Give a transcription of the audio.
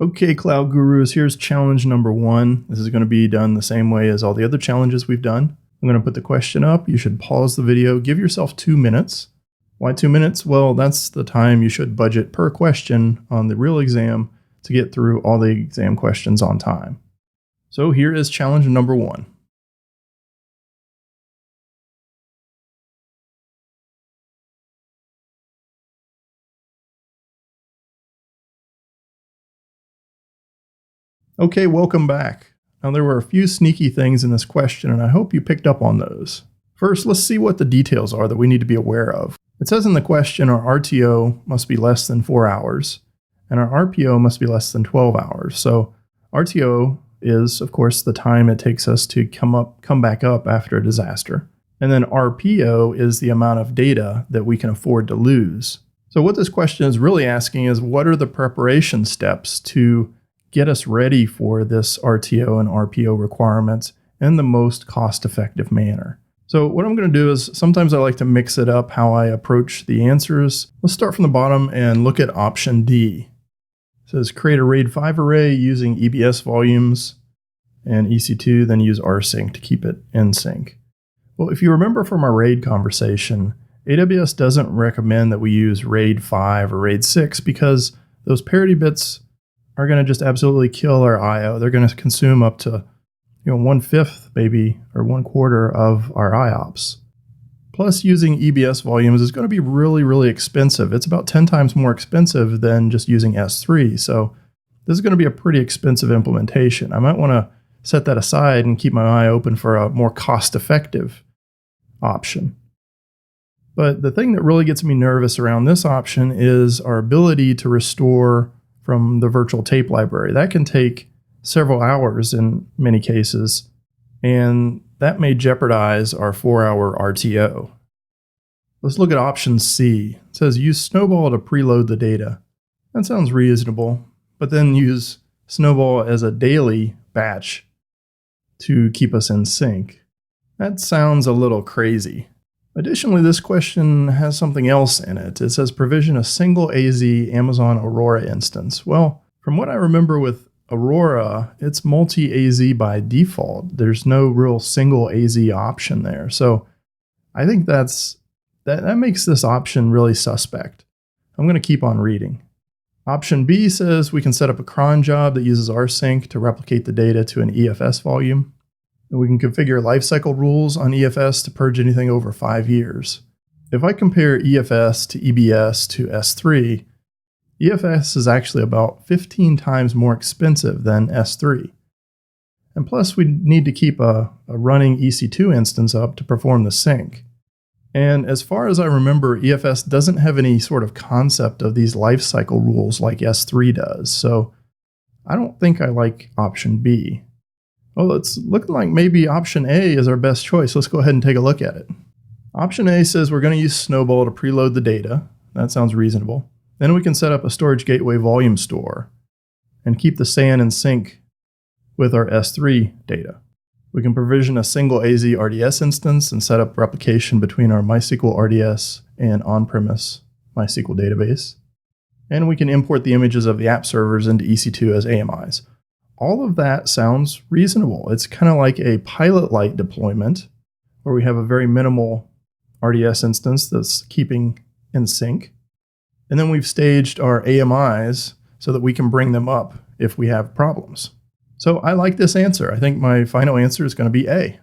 Okay, Cloud Gurus, here's challenge number 1. This is going to be done the same way as all the other challenges we've done. I'm going to put the question up. You should pause the video. Give yourself 2 minutes. Why 2 minutes? Well, that's the time you should budget per question on the real exam to get through all the exam questions on time. So here is challenge number 1. Okay, welcome back. Now there were a few sneaky things in this question, and I hope you picked up on those. First, let's see what the details are that we need to be aware of. It says in the question our RTO must be less than 4 hours, and our RPO must be less than 12 hours. So RTO is, of course, the time it takes us to come back up after a disaster. And then RPO is the amount of data that we can afford to lose. So what this question is really asking is, what are the preparation steps to get us ready for this RTO and RPO requirements in the most cost-effective manner? So what I'm going to do is, sometimes I like to mix it up how I approach the answers. Let's start from the bottom and look at option D. It says create a RAID 5 array using EBS volumes and EC2, then use rsync to keep it in sync. Well, if you remember from our RAID conversation, AWS doesn't recommend that we use RAID 5 or RAID 6 because those parity bits are going to just absolutely kill our I/O. They're going to consume up to 1/5 maybe or 1/4 of our IOPS. Plus, using EBS volumes is going to be really, really expensive. It's about 10 times more expensive than just using S3. So this is going to be a pretty expensive implementation. I might want to set that aside and keep my eye open for a more cost-effective option. But the thing that really gets me nervous around this option is our ability to restore from the virtual tape library. That can take several hours in many cases, and that may jeopardize our 4-hour RTO. Let's look at option C. It says use Snowball to preload the data. That sounds reasonable, but then use Snowball as a daily batch to keep us in sync. That sounds a little crazy. Additionally, this question has something else in it. It says provision a single AZ Amazon Aurora instance. Well, from what I remember with Aurora, it's multi-AZ by default. There's no real single AZ option there. So I think that makes this option really suspect. I'm going to keep on reading. Option B says we can set up a cron job that uses rsync to replicate the data to an EFS volume. And we can configure lifecycle rules on EFS to purge anything over 5 years. If I compare EFS to EBS to S3, EFS is actually about 15 times more expensive than S3. And plus, we need to keep a running EC2 instance up to perform the sync. And as far as I remember, EFS doesn't have any sort of concept of these lifecycle rules like S3 does. So I don't think I like option B. Well, it's looking like maybe option A is our best choice. Let's go ahead and take a look at it. Option A says we're going to use Snowball to preload the data. That sounds reasonable. Then we can set up a storage gateway volume store and keep the SAN in sync with our S3 data. We can provision a single AZ RDS instance and set up replication between our MySQL RDS and on-premise MySQL database. And we can import the images of the app servers into EC2 as AMIs. All of that sounds reasonable. It's kind of like a pilot-light deployment where we have a very minimal RDS instance that's keeping in sync. And then we've staged our AMIs so that we can bring them up if we have problems. So I like this answer. I think my final answer is going to be A.